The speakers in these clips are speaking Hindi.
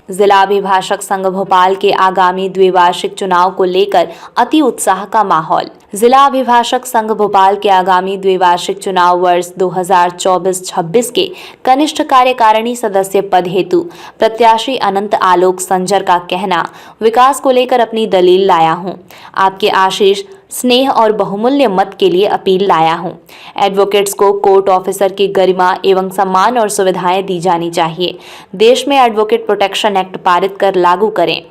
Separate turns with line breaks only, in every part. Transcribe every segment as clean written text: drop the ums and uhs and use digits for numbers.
जिला अभिभाषक संघ भोपाल के आगामी द्विवार्षिक चुनाव को लेकर अति उत्साह का माहौल। जिला अभिभाषक संघ भोपाल के आगामी द्विवार्षिक चुनाव वर्ष 2024-26 के कनिष्ठ कार्यकारिणी सदस्य पद हेतु प्रत्याशी अनंत आलोक संजर का कहना, विकास को लेकर अपनी दलील लाया हूं। आपके आशीष, स्नेह और बहुमूल्य मत के लिए अपील लाया हूं। एडवोकेट्स को कोर्ट ऑफिसर की गरिमा एवं सम्मान और सुविधाएं दी जानी चाहिए। देश में एडवोकेट प्रोटेक्शन एक्ट पारित कर लागू करें।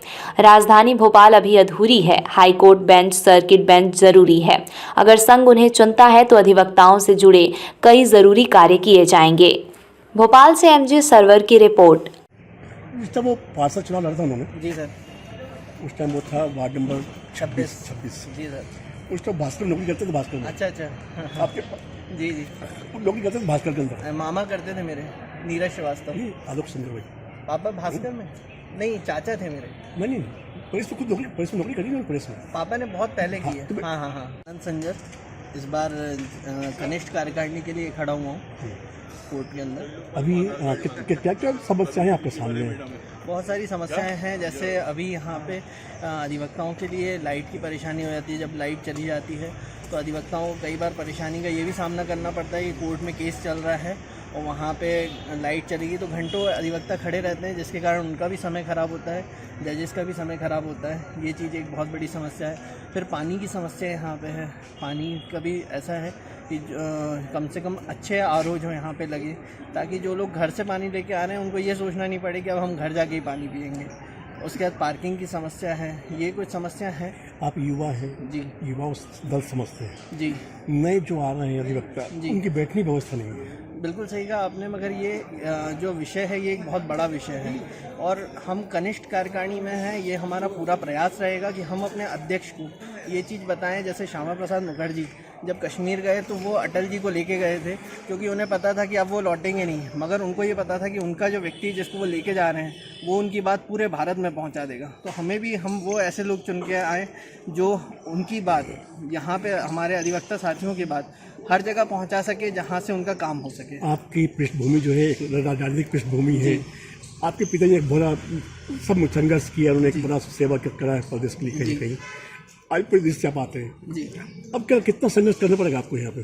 राजधानी भोपाल अभी अधूरी है। High court bench, circuit bench जरूरी है। अगर संघ उन्हें चुनता है तो अधिवक्ताओं से जुड़े कई जरूरी कार्य किए जाएंगे। भोपाल से एमजी सर्वर की रिपोर्ट।
जब वो पार्षद चुनाव लड़ा था उन्होंने,
जी सर,
उस टाइम वो था वार्ड नंबर
26।
26।
जी सर।
उस टाइम भास्कर नौकरी करते थे, भास्कर में।
अच्छा अच्छा।
आपके
जी जी,
नौकरी करते थे भास्कर के अंदर।
मामा करते थे मेरे, नीरज श्रीवास्तव।
नहीं, आलोक संजय भाई।
पापा भास्कर में नहीं, चाचा थे मेरे।
नहीं, पुलिस में खुद नौकरी, पुलिस में नौकरी करी ना पुलिस में।
पापा ने बहुत पहले की है।
तो
हाँ हाँ हाँ। अनंत संजर इस बार कनिष्ठ कार्यकारिणी के लिए खड़ा हुआ हूँ कोर्ट के अंदर।
अभी क्या क्या समस्या है आपके सामने?
बहुत सारी समस्याएं हैं, जैसे अभी यहाँ पे अधिवक्ताओं के लिए लाइट की परेशानी हो जाती है। जब लाइट चली जाती है तो अधिवक्ताओं को कई बार परेशानी का ये भी सामना करना पड़ता है कि कोर्ट में केस चल रहा है और वहाँ पे लाइट चलेगी तो घंटों अधिवक्ता खड़े रहते हैं, जिसके कारण उनका भी समय ख़राब होता है, जजेस का भी समय ख़राब होता है। ये चीज़ एक बहुत बड़ी समस्या है। फिर पानी की समस्या यहाँ पे है। पानी का भी ऐसा है कि कम से कम अच्छे आरओ जो यहाँ पे लगे, ताकि जो लोग घर से पानी लेके आ रहे हैं उनको ये सोचना नहीं पड़े कि अब हम घर जाके ही पानी पिएंगे। उसके बाद पार्किंग की समस्या है। ये कुछ समस्या है।
आप युवा हैं
जी,
युवा दल समझते हैं
जी,
नए जो आ रहे हैं अधिवक्ता,
जी।
उनकी बैठने की व्यवस्था नहीं है।
बिल्कुल सही कहा आपने, मगर ये जो विषय है ये एक बहुत बड़ा विषय है और हम कनिष्ठ कार्यकारिणी में हैं। ये हमारा पूरा प्रयास रहेगा कि हम अपने अध्यक्ष को ये चीज़ बताएं। जैसे श्यामा प्रसाद मुखर्जी जब कश्मीर गए तो वो अटल जी को लेके गए थे, क्योंकि उन्हें पता था कि अब वो लौटेंगे नहीं, मगर उनको ये पता था कि उनका जो व्यक्ति जिसको वो लेके जा रहे हैं वो उनकी बात पूरे भारत में पहुंचा देगा। तो हमें भी हम वो ऐसे लोग चुन के आए जो उनकी बात यहाँ पे, हमारे अधिवक्ता साथियों की बात हर जगह पहुंचा सके जहां से उनका काम हो सके।
आपकी पृष्ठभूमि जो है एक राजनीतिक पृष्ठभूमि है। आपके पिताजी एक बड़ा सब संघर्ष किया, उन्होंने एक बड़ा सेवा करा है प्रदेश के लिए। कहीं आज प्रदेश से आप आते हैं
जी,
अब क्या कितना संघर्ष करना पड़ेगा आपको यहाँ पे?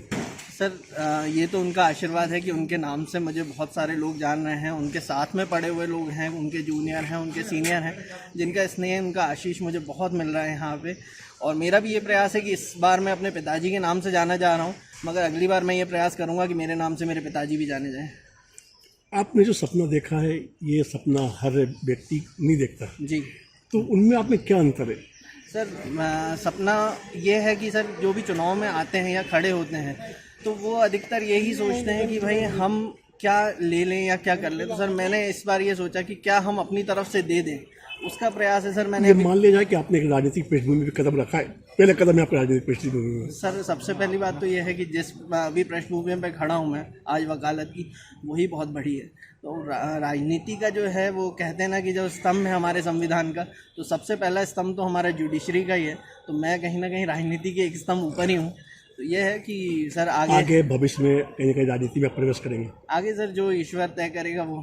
सर ये तो उनका आशीर्वाद है कि उनके नाम से मुझे बहुत सारे लोग जान रहे हैं। उनके साथ में पढ़े हुए लोग हैं, उनके जूनियर हैं, उनके सीनियर हैं, जिनका स्नेह, उनका आशीष मुझे बहुत मिल रहा है यहाँ पे। और मेरा भी ये प्रयास है कि इस बार मैं अपने पिताजी के नाम से जाना चाह रहा हूँ, मगर अगली बार मैं ये प्रयास करूँगा कि मेरे नाम से मेरे पिताजी भी जाने जाएँ।
आपने जो सपना देखा है, ये सपना हर व्यक्ति नहीं देखता
जी,
तो उनमें आप में क्या अंतर है?
सर सपना ये है कि सर जो भी चुनाव में आते हैं या खड़े होते हैं तो वो अधिकतर यही सोचते हैं कि भाई हम क्या ले लें या क्या कर लें। तो सर मैंने इस बार ये सोचा कि क्या हम अपनी तरफ से दे दें, उसका प्रयास है सर। मैंने
मान लिया जाए कि आपने एक राजनीतिक पृष्ठभूमि पे कदम रखा है, पहले कदम है आपका राजनीतिक पृष्ठभूमि में।
सर सबसे पहली बात तो ये है कि जिस अभी पृष्ठभूमि पे खड़ा हूँ मैं आज वकालत की, वही बहुत बड़ी है। तो राजनीति का जो है वो कहते हैं ना कि जो स्तंभ है हमारे संविधान का, तो सबसे पहला स्तंभ तो हमारा जुडिशरी का ही है। तो मैं कहीं ना कहीं राजनीति के एक स्तंभ ऊपर ही हूँ। तो ये है कि सर आगे
भविष्य में कहीं ना कहीं राजनीति में प्रवेश करेंगे।
आगे सर जो ईश्वर तय करेगा वो।